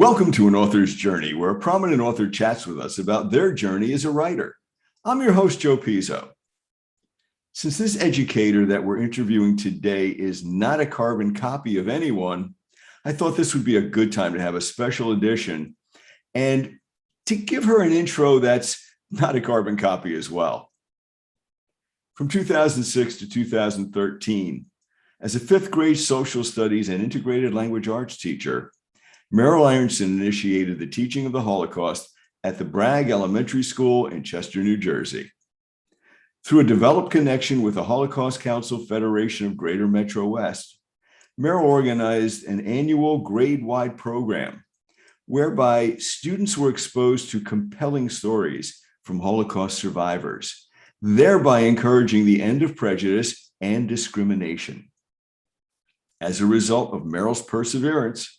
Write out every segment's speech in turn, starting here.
Welcome to An Author's Journey, where a prominent author chats with us about their journey as a writer. I'm your host, Joe Pizzo. Since this educator that we're interviewing today is not a carbon copy of anyone, I thought this would be a good time to have a special edition and to give her an intro that's not a carbon copy as well. From 2006 to 2013, as a fifth grade social studies and integrated language arts teacher, Meryl Ironson initiated the teaching of the Holocaust at the Bragg Elementary School in Chester, New Jersey. Through a developed connection with the Holocaust Council Federation of Greater Metro West, Meryl organized an annual grade-wide program whereby students were exposed to compelling stories from Holocaust survivors, thereby encouraging the end of prejudice and discrimination. As a result of Meryl's perseverance,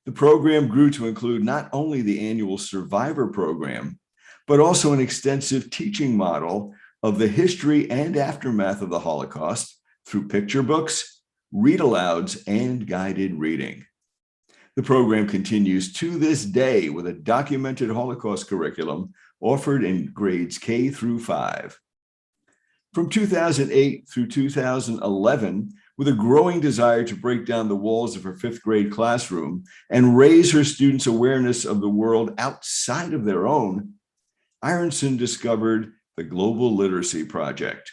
the program grew to include not only the annual Survivor program, but also an extensive teaching model of the history and aftermath of the Holocaust through picture books, read-alouds, and guided reading. The program continues to this day with a documented Holocaust curriculum offered in grades K through 5. From 2008 through 2011, with a growing desire to break down the walls of her fifth grade classroom and raise her students' awareness of the world outside of their own, Ironson discovered the Global Literacy Project,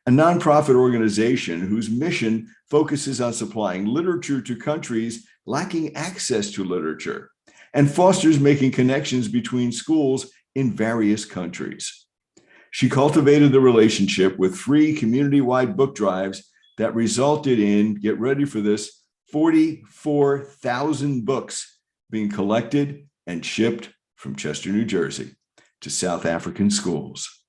a nonprofit organization whose mission focuses on supplying literature to countries lacking access to literature and fosters making connections between schools in various countries. She cultivated the relationship with free community-wide book drives that resulted in, get ready for this, 44,000 books being collected and shipped from Chester, New Jersey to South African schools.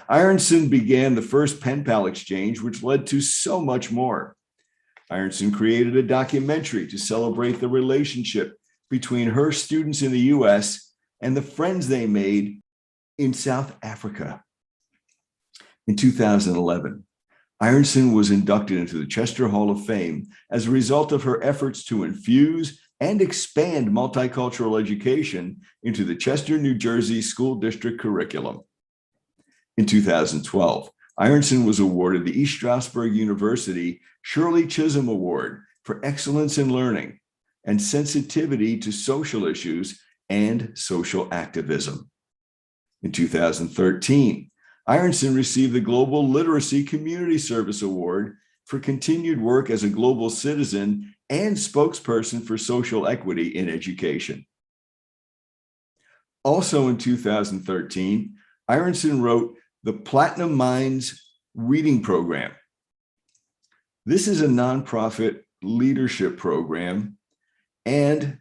Ironson began the first pen pal exchange, which led to so much more. Ironson created a documentary to celebrate the relationship between her students in the US and the friends they made in South Africa. In 2011, Ironson was inducted into the Chester Hall of Fame as a result of her efforts to infuse and expand multicultural education into the Chester, New Jersey School District curriculum. In 2012, Ironson was awarded the East Stroudsburg University Shirley Chisholm Award for excellence in learning and sensitivity to social issues and social activism. In 2013, Ironson received the Global Literacy Community Service Award for continued work as a global citizen and spokesperson for social equity in education. Also in 2013, Ironson wrote the Platinum Minds Reading Program. This is a nonprofit leadership program, and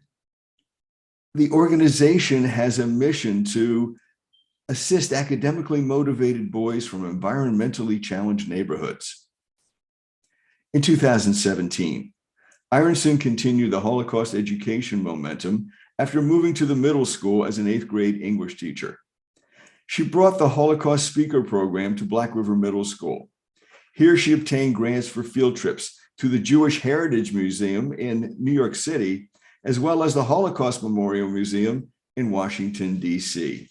the organization has a mission to assist academically motivated boys from environmentally challenged neighborhoods. In 2017, Ironson continued the Holocaust education momentum after moving to the middle school as an 8th grade English teacher. She brought the Holocaust speaker program to Black River Middle School. Here she obtained grants for field trips to the Jewish Heritage Museum in New York City, as well as the Holocaust Memorial Museum in Washington, D.C.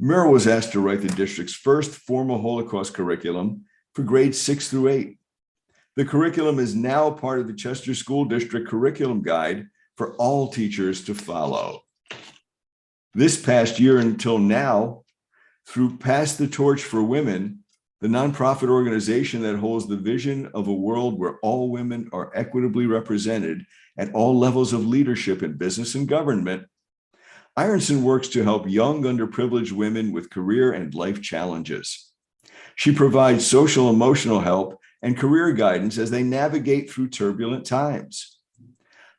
Meryl was asked to write the district's first formal Holocaust curriculum for grades 6 through 8. The curriculum is now part of the Chester School District curriculum guide for all teachers to follow. This past year until now, through Pass the Torch for Women, the nonprofit organization that holds the vision of a world where all women are equitably represented at all levels of leadership in business and government, Ironson works to help young underprivileged women with career and life challenges. She provides social emotional help and career guidance as they navigate through turbulent times.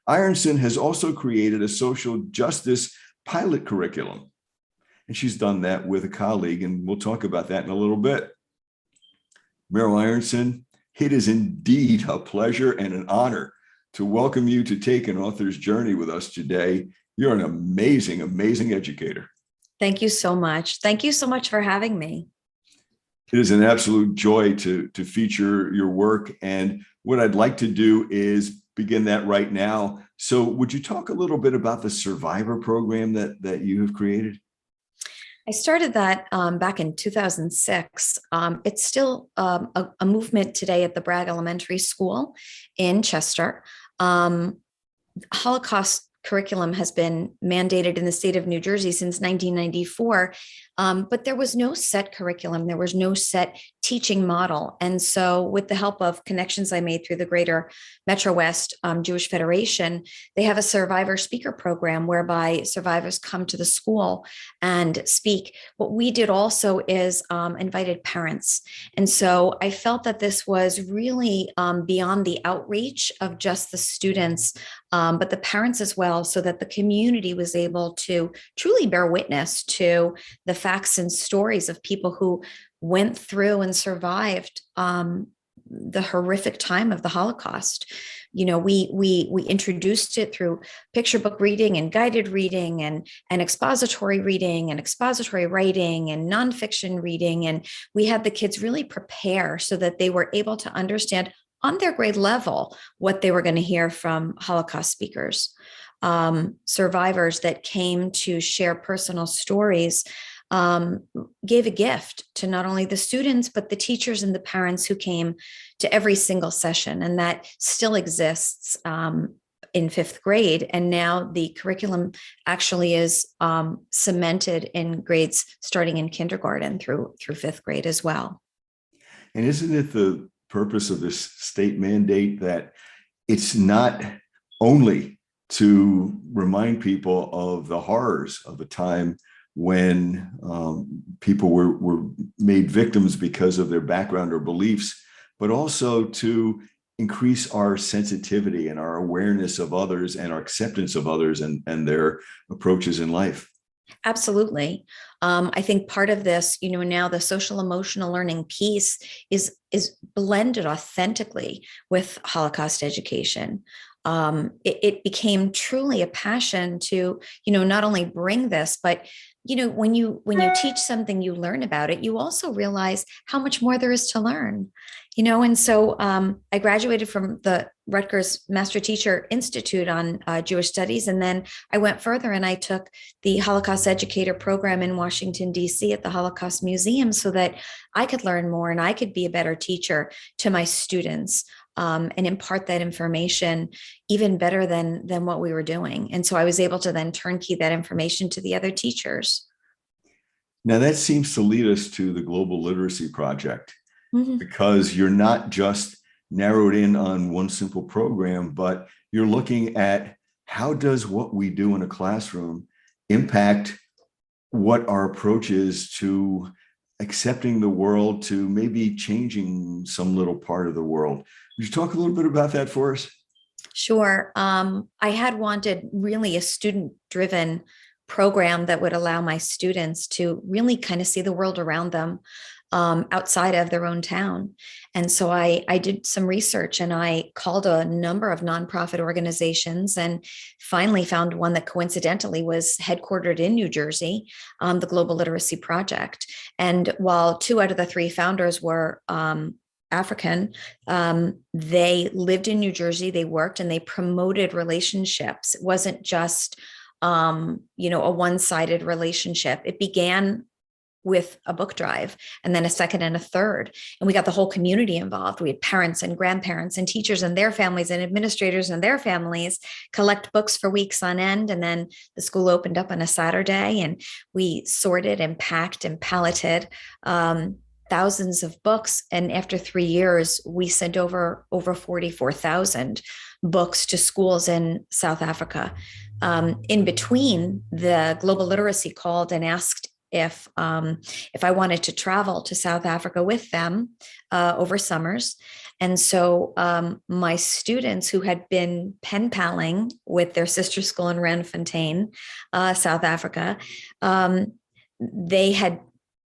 Ironson has also created a social justice pilot curriculum, and she's done that with a colleague, and we'll talk about that in a little bit. Meryl Ironson, it is indeed a pleasure and an honor to welcome you to take an author's journey with us today. You're an amazing, amazing educator. Thank you so much. Thank you so much for having me. It is an absolute joy to feature your work. And what I'd like to do is begin that right now. So would you talk a little bit about the Survivor program that you have created? I started that back in 2006. It's still a movement today at the Bragg Elementary School in Chester. Holocaust curriculum has been mandated in the state of New Jersey since 1994, but there was no set curriculum. There was no set teaching model. And so with the help of connections I made through the Greater Metro West Jewish Federation, they have a survivor speaker program whereby survivors come to the school and speak. What we did also is invited parents. And so I felt that this was really beyond the outreach of just the students, but the parents as well, so that the community was able to truly bear witness to the facts and stories of people who went through and survived the horrific time of the Holocaust. You know, we introduced it through picture book reading and guided reading and expository reading and expository writing and nonfiction reading. And we had the kids really prepare so that they were able to understand on their grade level what they were going to hear from Holocaust speakers, survivors that came to share personal stories. Gave a gift to not only the students, but the teachers and the parents who came to every single session. And that still exists in fifth grade. And now the curriculum actually is cemented in grades starting in kindergarten through fifth grade as well. And isn't it the purpose of this state mandate that it's not only to remind people of the horrors of a time when people were made victims because of their background or beliefs, but also to increase our sensitivity and our awareness of others and our acceptance of others and their approaches in life? Absolutely. I think part of this, you know, now the social emotional learning piece is blended authentically with Holocaust education. It became truly a passion to, you know, not only bring this, but you know, when you teach something, you learn about it, you also realize how much more there is to learn, you know. And so I graduated from the Rutgers Master Teacher Institute on Jewish Studies. And then I went further and I took the Holocaust Educator program in Washington, D.C. at the Holocaust Museum so that I could learn more and I could be a better teacher to my students. And impart that information even better than what we were doing. And so I was able to then turnkey that information to the other teachers. Now that seems to lead us to the Global Literacy Project, Mm-hmm. because you're not just narrowed in on one simple program, but you're looking at how does what we do in a classroom impact what our approach is to accepting the world, to maybe changing some little part of the world. Would you talk a little bit about that for us? Sure. I had wanted really a student-driven program that would allow my students to really kind of see the world around them outside of their own town. And so I did some research and I called a number of nonprofit organizations and finally found one that coincidentally was headquartered in New Jersey, the Global Literacy Project. And while 2 out of the 3 founders were African, they lived in New Jersey, they worked and they promoted relationships. It wasn't just, you know, a one-sided relationship. It began with a book drive and then a second and a third. And we got the whole community involved. We had parents and grandparents and teachers and their families and administrators and their families collect books for weeks on end. And then the school opened up on a Saturday and we sorted and packed and palleted thousands of books. And after 3 years, we sent over 44,000 books to schools in South Africa. In between, the Global Literacy called and asked if I wanted to travel to South Africa with them over summers. And so my students who had been pen paling with their sister school in Randfontein, South Africa, they had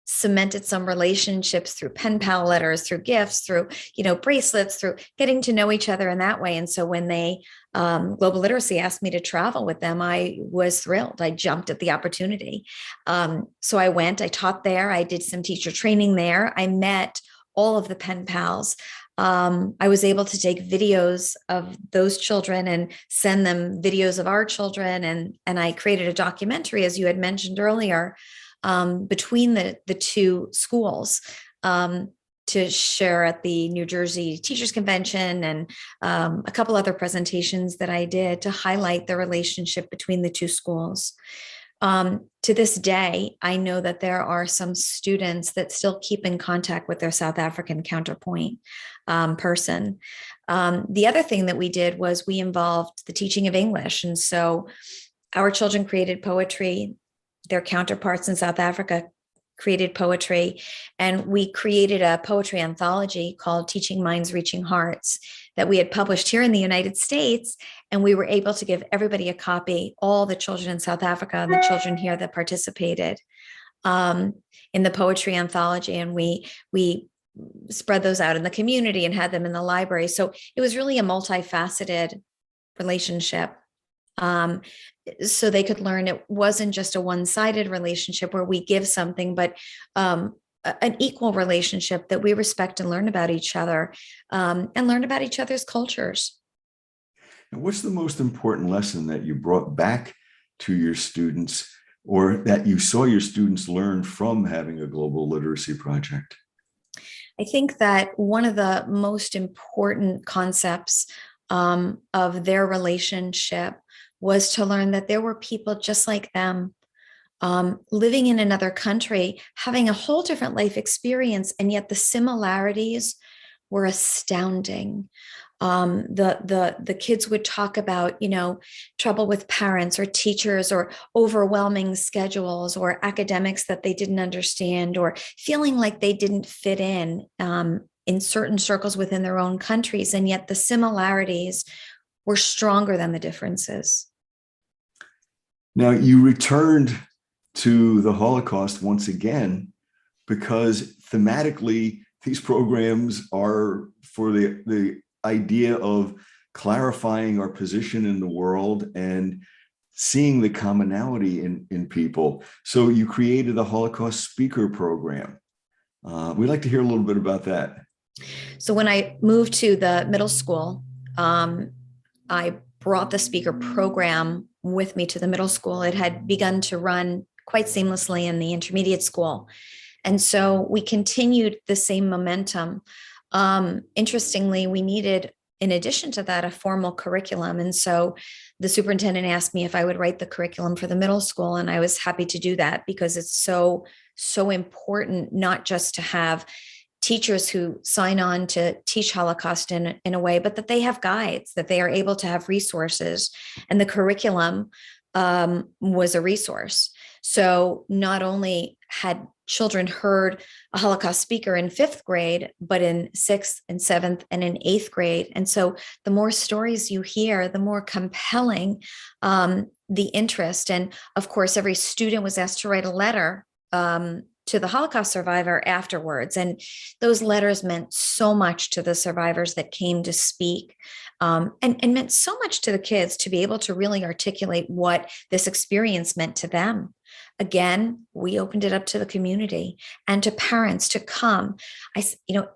cemented some relationships through pen pal letters, through gifts, through, you know, bracelets, through getting to know each other in that way. And so when they Global Literacy asked me to travel with them, I was thrilled. I jumped at the opportunity. So I went, I taught there, I did some teacher training there. I met all of the pen pals. I was able to take videos of those children and send them videos of our children. And I created a documentary, as you had mentioned earlier, between the two schools, to share at the New Jersey Teachers Convention, and a couple other presentations that I did to highlight the relationship between the two schools. To this day, I know that there are some students that still keep in contact with their South African counterpoint person. The other thing that we did was we involved the teaching of English. And so our children created poetry, their counterparts in South Africa created poetry, and we created a poetry anthology called Teaching Minds, Reaching Hearts that we had published here in the United States. And we were able to give everybody a copy, all the children in South Africa and the children here that participated in the poetry anthology. And we spread those out in the community and had them in the library. So it was really a multifaceted relationship. So they could learn it wasn't just a one-sided relationship where we give something, but an equal relationship that we respect and learn about each other, and learn about each other's cultures. And what's the most important lesson that you brought back to your students, or that you saw your students learn from having a global literacy project? I think that one of the most important concepts of their relationship was to learn that there were people just like them, living in another country, having a whole different life experience, and yet the similarities were astounding. The kids would talk about, trouble with parents or teachers, or overwhelming schedules, or academics that they didn't understand, or feeling like they didn't fit in certain circles within their own countries, and yet the similarities were stronger than the differences. Now, you returned to the Holocaust once again, because thematically, these programs are for the idea of clarifying our position in the world and seeing the commonality in people. So you created the Holocaust speaker program. We'd like to hear a little bit about that. So when I moved to the middle school, I brought the speaker program with me to the middle school. It had begun to run quite seamlessly in the intermediate school. And so we continued the same momentum. Interestingly, we needed, in addition to that, a formal curriculum. And so the superintendent asked me if I would write the curriculum for the middle school. And I was happy to do that, because it's so important, not just to have teachers who sign on to teach Holocaust in a way, but that they have guides, that they are able to have resources. And the curriculum was a resource. So not only had children heard a Holocaust speaker in 5th grade, but in 6th and 7th and in 8th grade. And so the more stories you hear, the more compelling the interest. And of course, every student was asked to write a letter to the Holocaust survivor afterwards. And those letters meant so much to the survivors that came to speak, and meant so much to the kids to be able to really articulate what this experience meant to them. Again, we opened it up to the community and to parents to come.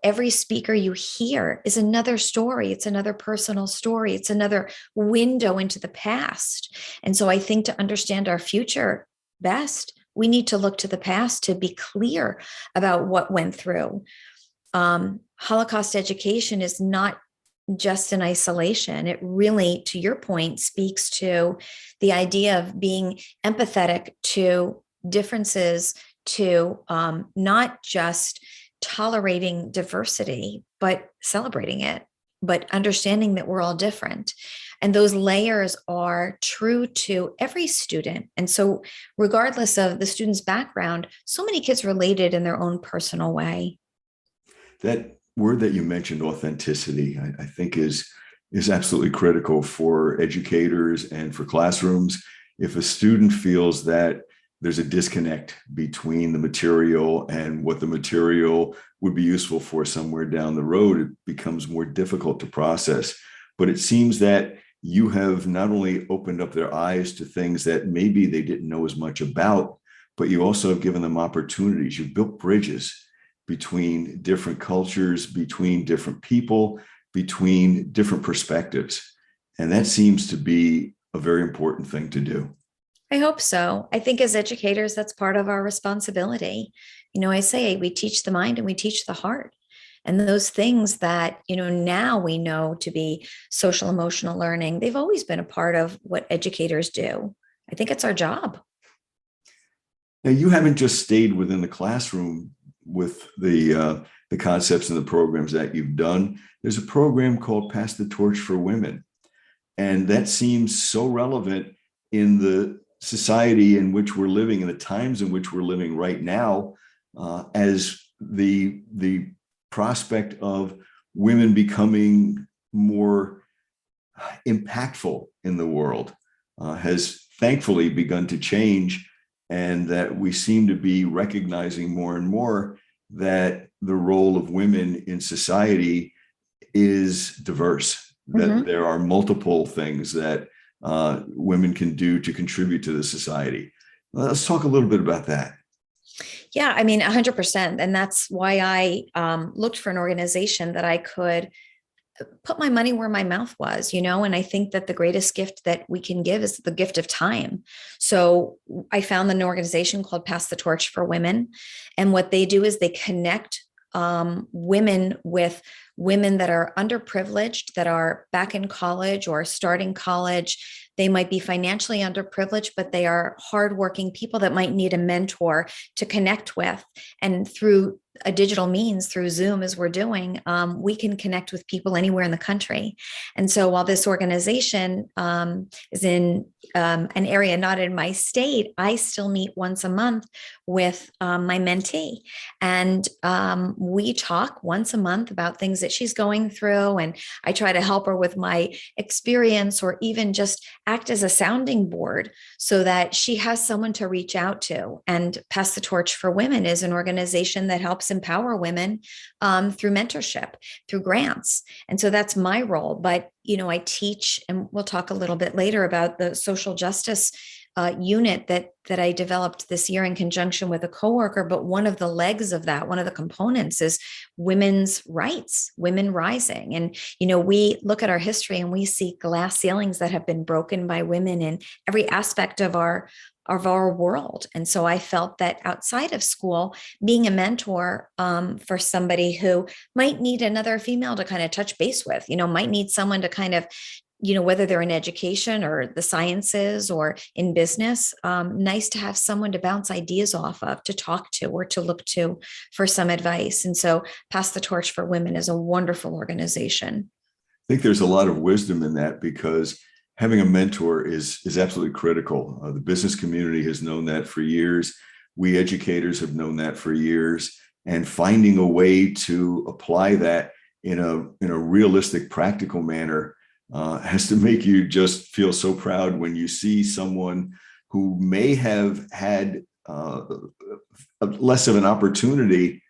Every speaker you hear is another story. It's another personal story. It's another window into the past. And so I think to understand our future best, we need to look to the past to be clear about what went through. Holocaust education is not just in isolation. It really, to your point, speaks to the idea of being empathetic to differences, to not just tolerating diversity, but celebrating it, but understanding that we're all different. And those layers are true to every student. And so regardless of the student's background, so many kids related in their own personal way. That word that you mentioned, authenticity, I think is absolutely critical for educators and for classrooms. If a student feels that there's a disconnect between the material and what the material would be useful for somewhere down the road, it becomes more difficult to process. But it seems that you have not only opened up their eyes to things that maybe they didn't know as much about, but you also have given them opportunities. You've built bridges. between different cultures, between different people, between different perspectives. And that seems to be a very important thing to do. I hope so. I think as educators, that's part of our responsibility. I say we teach the mind and we teach the heart. And those things that, now we know to be social emotional learning, they've always been a part of what educators do. I think it's our job. Now, you haven't just stayed within the classroom with the concepts and the programs that you've done. There's a program called Pass the Torch for Women. And that seems so relevant in the society in which we're living, in the times in which we're living right now, as the prospect of women becoming more impactful in the world has thankfully begun to change, and that we seem to be recognizing more and more that the role of women in society is diverse, that there are multiple things that women can do to contribute to the society. Let's talk a little bit about that. Yeah, 100%. And that's why I looked for an organization that I could put my money where my mouth was, and I think that the greatest gift that we can give is the gift of time. So I found an organization called Pass the Torch for Women. And what they do is they connect women with women that are underprivileged, that are back in college or starting college. They might be financially underprivileged, but they are hardworking people that might need a mentor to connect with. And through a digital means, through Zoom, as we're doing, we can connect with people anywhere in the country. And so while this organization is in an area not in my state, I still meet once a month with my mentee. And we talk once a month about things that she's going through. And I try to help her with my experience, or even just act as a sounding board so that she has someone to reach out to. And Pass the Torch for Women is an organization that helps empower women through mentorship, through grants. And so that's my role. But, I teach, and we'll talk a little bit later about the social justice unit that I developed this year in conjunction with a coworker. But one of the legs of that, one of the components, is women's rights, women rising. And, we look at our history and we see glass ceilings that have been broken by women in every aspect of our world. And so I felt that outside of school, being a mentor for somebody who might need another female to kind of touch base with, might need someone to kind of, whether they're in education or the sciences or in business, nice to have someone to bounce ideas off of, to talk to, or to look to for some advice. And so Pass the Torch for Women is a wonderful organization. I think there's a lot of wisdom in that, because having a mentor is absolutely critical. The business community has known that for years. We educators have known that for years. And finding a way to apply that in a realistic, practical manner has to make you just feel so proud when you see someone who may have had less of an opportunity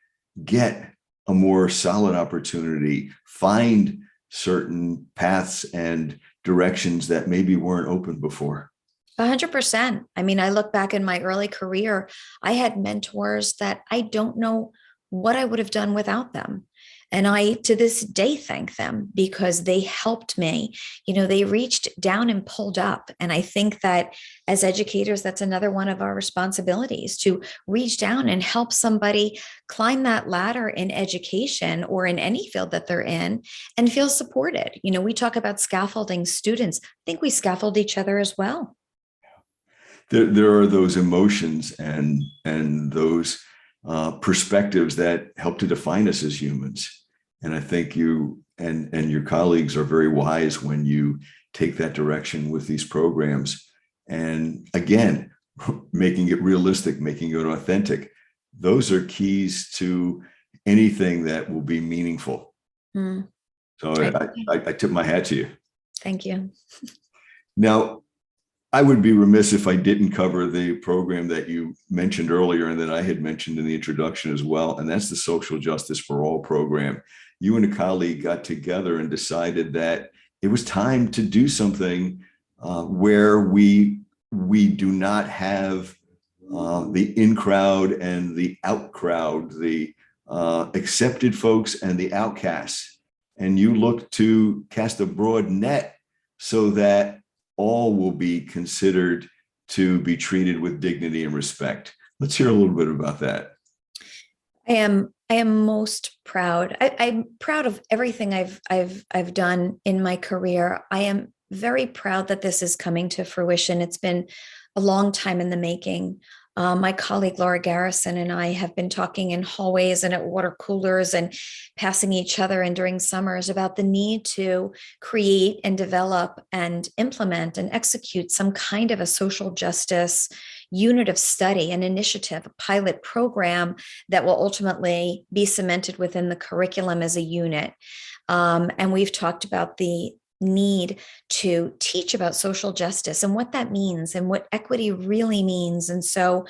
get a more solid opportunity, find certain paths and directions that maybe weren't open before. 100%. I look back in my early career, I had mentors that I don't know what I would have done without them. And I, to this day, thank them, because they helped me. They reached down and pulled up. And I think that as educators, that's another one of our responsibilities, to reach down and help somebody climb that ladder in education or in any field that they're in and feel supported. We talk about scaffolding students. I think we scaffold each other as well. There are those emotions and those perspectives that help to define us as humans. And I think you and your colleagues are very wise when you take that direction with these programs. And again, making it realistic, making it authentic. Those are keys to anything that will be meaningful. So I tip my hat to you. Thank you. Now, I would be remiss if I didn't cover the program that you mentioned earlier and that I had mentioned in the introduction as well, and that's the Social Justice for All program. You and a colleague got together and decided that it was time to do something where we do not have the in crowd and the out crowd, the accepted folks and the outcasts. And you look to cast a broad net so that all will be considered to be treated with dignity and respect. Let's hear a little bit about that. I am most proud. I'm proud of everything I've done in my career. I am very proud that this is coming to fruition. It's been a long time in the making. My colleague Laura Garrison and I have been talking in hallways and at water coolers and passing each other and during summers about the need to create and develop and implement and execute some kind of a social justice unit of study, an initiative, a pilot program that will ultimately be cemented within the curriculum as a unit. And we've talked about the need to teach about social justice and what that means and what equity really means. And so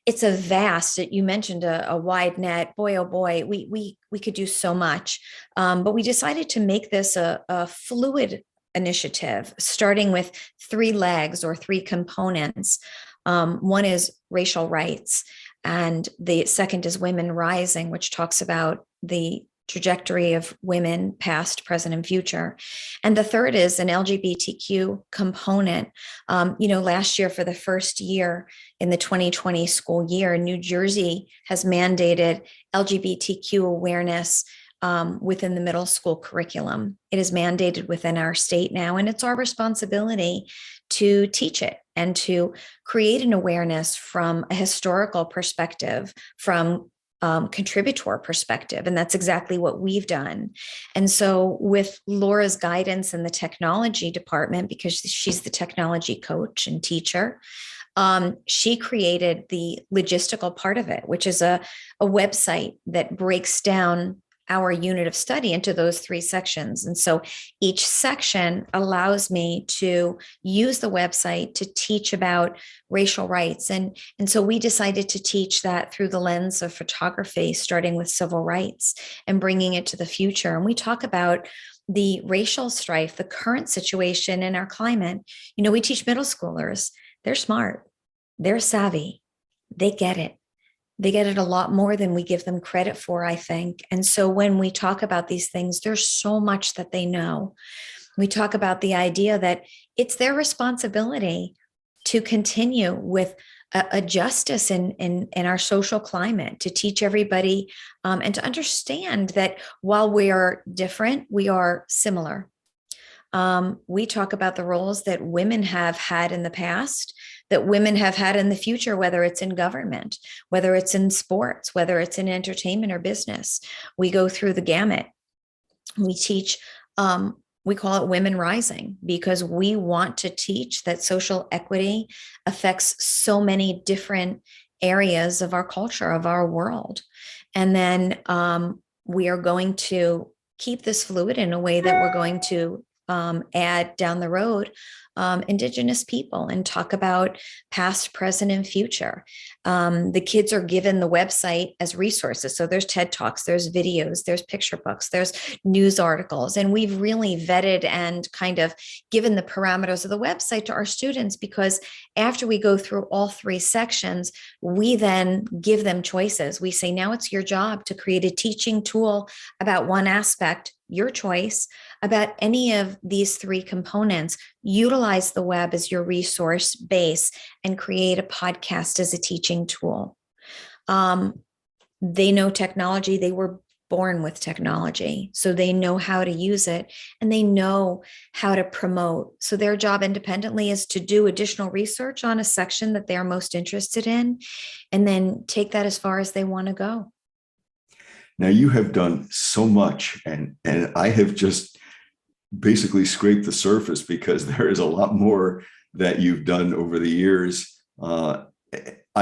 it's a vast, you mentioned a wide net. Boy, oh boy, we could do so much. But we decided to make this a fluid initiative, starting with three legs or three components. One is racial rights, and the second is women rising, which talks about the trajectory of women, past, present, and future. And the third is an LGBTQ component. Last year, for the first year in the 2020 school year, New Jersey has mandated LGBTQ awareness within the middle school curriculum. It is mandated within our state now, and it's our responsibility to teach it and to create an awareness from a historical perspective, from contributor perspective. And that's exactly what we've done. And so with Laura's guidance in the technology department, because she's the technology coach and teacher, she created the logistical part of it, which is a website that breaks down our unit of study into those three sections. And so each section allows me to use the website to teach about racial rights. And so we decided to teach that through the lens of photography, starting with civil rights and bringing it to the future. And we talk about the racial strife, the current situation in our climate. We teach middle schoolers. They're smart. They're savvy. They get it. They get it a lot more than we give them credit for, I think. And so when we talk about these things, there's so much that they know. We talk about the idea that it's their responsibility to continue with a justice in our social climate, to teach everybody and to understand that while we are different, we are similar. We talk about the roles that women have had in the past, that women have had in the future, whether it's in government, whether it's in sports, whether it's in entertainment or business. We go through the gamut. We teach, we call it Women Rising, because we want to teach that social equity affects so many different areas of our culture, of our world. And then we are going to keep this fluid in a way that we're going to add down the road Indigenous people and talk about past, present, and future. The kids are given the website as resources. So there's TED Talks, there's videos, there's picture books, there's news articles. And we've really vetted and kind of given the parameters of the website to our students, because after we go through all three sections, we then give them choices. We say, now it's your job to create a teaching tool about one aspect, your choice, about any of these three components. Utilize the web as your resource base and create a podcast as a teaching tool. They know technology. They were born with technology, so they know how to use it and they know how to promote. So their job independently is to do additional research on a section that they're most interested in, and then take that as far as they want to go. Now, you have done so much, and I have just basically scraped the surface, because there is a lot more that you've done over the years. I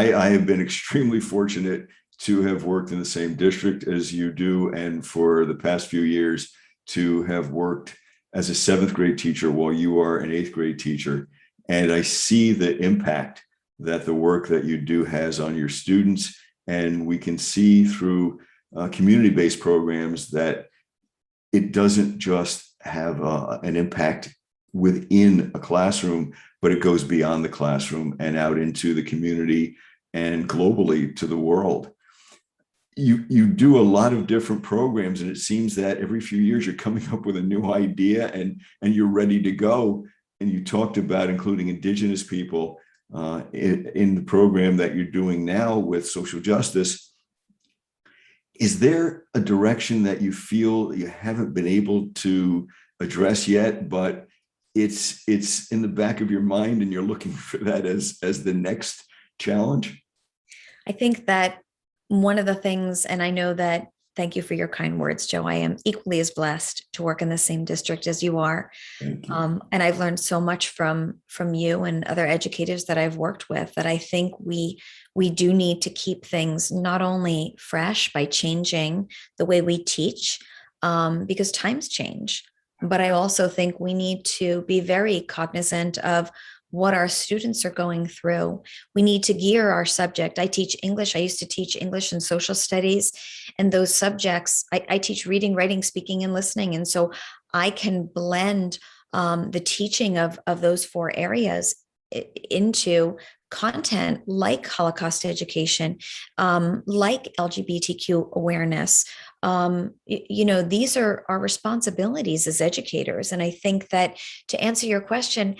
have been extremely fortunate to have worked in the same district as you do, and for the past few years to have worked as a 7th grade teacher while you are an 8th grade teacher. And I see the impact that the work that you do has on your students. And we can see through community-based programs that it doesn't just have an impact within a classroom, but it goes beyond the classroom and out into the community and globally to the world. you do a lot of different programs, and it seems that every few years you're coming up with a new idea and you're ready to go. And you talked about including Indigenous people in the program that you're doing now with social justice. Is there a direction that you feel you haven't been able to address yet, but it's in the back of your mind and you're looking for that as the next challenge? I think that one of the things, and I know that, thank you for your kind words, Joe. I am equally as blessed to work in the same district as you are. Thank you. And I've learned so much from you and other educators that I've worked with, that I think we do need to keep things not only fresh by changing the way we teach, because times change, but I also think we need to be very cognizant of what our students are going through. We need to gear our subject. I teach English. I used to teach English and social studies, and those subjects, I teach reading, writing, speaking, and listening. And so I can blend the teaching of those four areas into content like Holocaust education, like LGBTQ awareness. These are our responsibilities as educators. And I think that, to answer your question,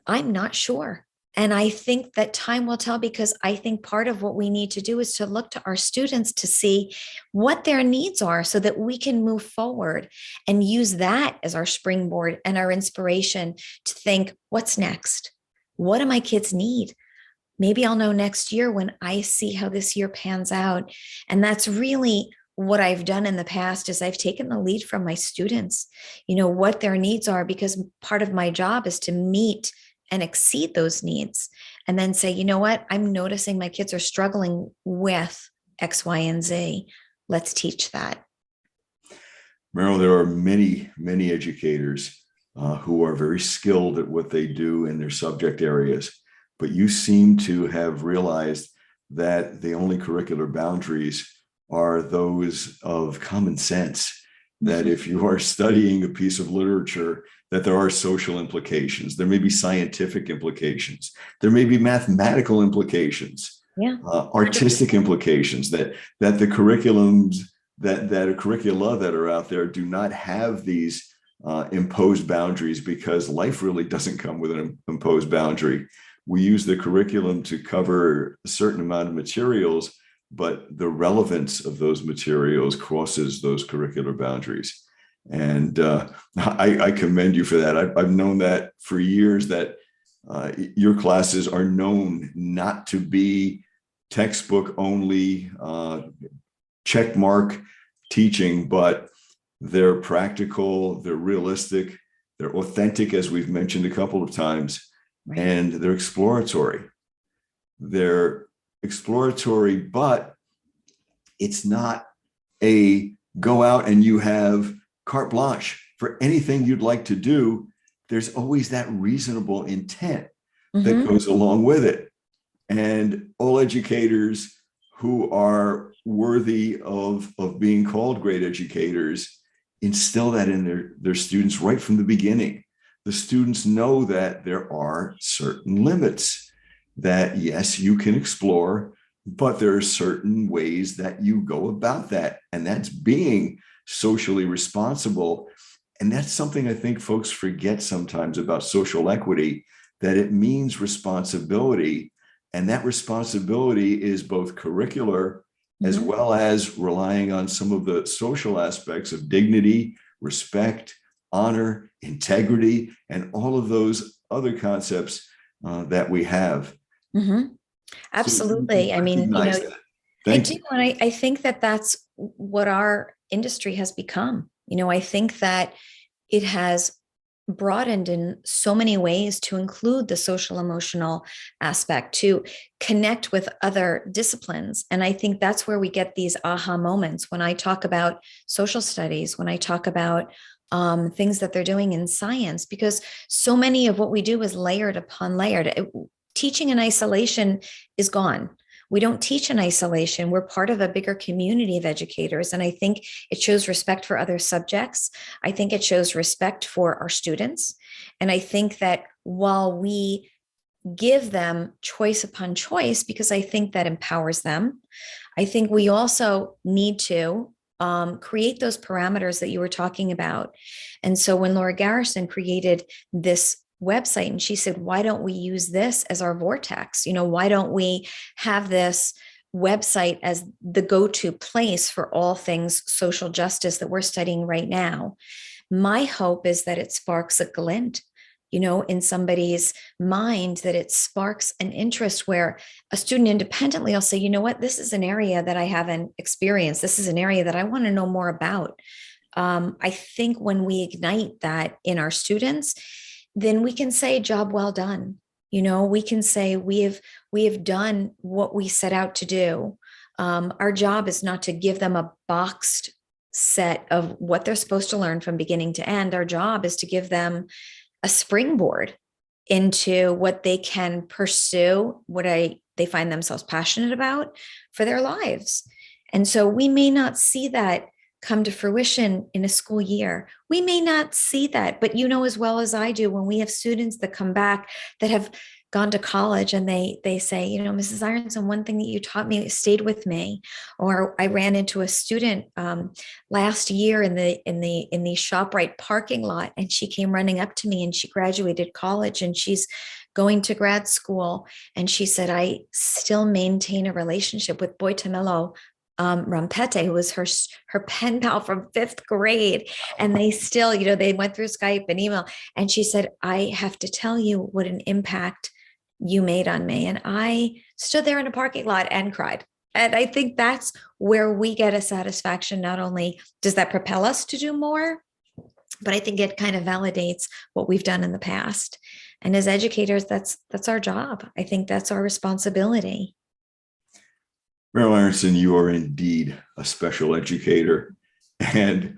I'm not sure. And I think that time will tell, because I think part of what we need to do is to look to our students to see what their needs are so that we can move forward and use that as our springboard and our inspiration to think, what's next? What do my kids need? Maybe I'll know next year when I see how this year pans out. And that's really what I've done in the past, is I've taken the lead from my students, what their needs are, because part of my job is to meet and exceed those needs, and then say, you know what, I'm noticing my kids are struggling with X, Y, and Z. Let's teach that. Meryl, there are many, many educators who are very skilled at what they do in their subject areas, but you seem to have realized that the only curricular boundaries are those of common sense, that if you are studying a piece of literature, that there are social implications, there may be scientific implications, there may be mathematical implications, artistic implications, that the curriculums, that are curricula that are out there do not have these imposed boundaries, because life really doesn't come with an imposed boundary. We use the curriculum to cover a certain amount of materials, but the relevance of those materials crosses those curricular boundaries. And I commend you for that. I've known that for years, that your classes are known not to be textbook only, check mark teaching, but they're practical, they're realistic, they're authentic, as we've mentioned a couple of times, right, and they're exploratory. They're exploratory, but it's not a go out and you have carte blanche for anything you'd like to do. There's always that reasonable intent that goes along with it. And all educators who are worthy of being called great educators instill that in their students right from the beginning. The students know that there are certain limits, that yes, you can explore, but there are certain ways that you go about that. And that's being socially responsible. And that's something I think folks forget sometimes about social equity, that it means responsibility. And that responsibility is both curricular as well as relying on some of the social aspects of dignity, respect, honor, integrity, and all of those other concepts that we have. Absolutely. So I mean, that. I do. And I think that that's what our industry has become. I think that it has broadened in so many ways to include the social emotional aspect, to connect with other disciplines. And I think that's where we get these aha moments when I talk about social studies, when I talk about things that they're doing in science, because so many of what we do is layered upon layered. Teaching in isolation is gone. We don't teach in isolation. We're part of a bigger community of educators. And I think it shows respect for other subjects. I think it shows respect for our students. And I think that while we give them choice upon choice because I think that empowers them. I think we also need to create those parameters that you were talking about. And so when Laura Garrison created this website and she said, why don't we use this as our vortex? Why don't we have this website as the go-to place for all things social justice that we're studying right now? My hope is that it sparks a glint in somebody's mind, that it sparks an interest where a student independently will say, you know what, this is an area that I haven't experienced. This is an area that I want to know more about. I think when we ignite that in our students, then we can say, job well done. We can say we have done what we set out to do. Our job is not to give them a boxed set of what they're supposed to learn from beginning to end. Our job is to give them a springboard into what they can pursue, they find themselves passionate about for their lives. And so we may not see that come to fruition in a school year. We may not see that, but as well as I do, when we have students that come back that have gone to college and they say, Mrs. Ironson, one thing that you taught me stayed with me. Or I ran into a student last year in the ShopRite parking lot, and she came running up to me, and she graduated college and she's going to grad school. And she said, I still maintain a relationship with Boitamelo Rampete, who was her pen pal from 5th grade. And they still, they went through Skype and email. And she said, I have to tell you what an impact you made on me. And I stood there in a parking lot and cried. And I think that's where we get a satisfaction. Not only does that propel us to do more, but I think it kind of validates what we've done in the past. And as educators, that's our job. I think that's our responsibility. Meryl Ironson, you are indeed a special educator, and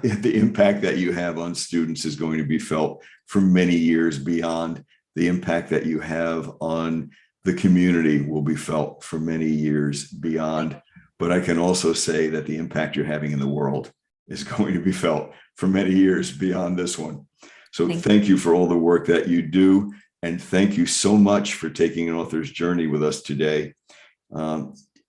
the impact that you have on students is going to be felt for many years beyond. The impact that you have on the community will be felt for many years beyond. But I can also say that the impact you're having in the world is going to be felt for many years beyond this one. So thank you for all the work that you do. And thank you so much for taking an author's journey with us today.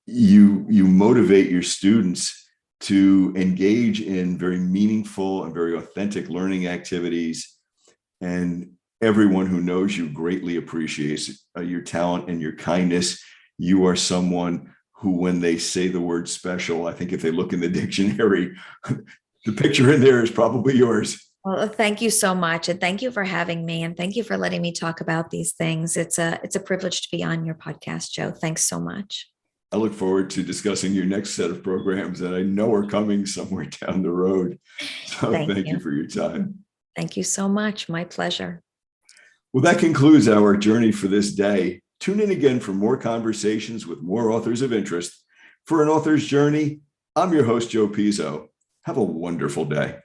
You motivate your students to engage in very meaningful and very authentic learning activities. And everyone who knows you greatly appreciates your talent and your kindness. You are someone who, when they say the word special, I think if they look in the dictionary, the picture in there is probably yours. Well, thank you so much. And thank you for having me. And thank you for letting me talk about these things. It's a privilege to be on your podcast, Joe. Thanks so much. I look forward to discussing your next set of programs that I know are coming somewhere down the road. So thank you for your time. Thank you so much. My pleasure. Well, that concludes our journey for this day. Tune in again for more conversations with more authors of interest. For An Author's Journey, I'm your host, Joe Pizzo. Have a wonderful day.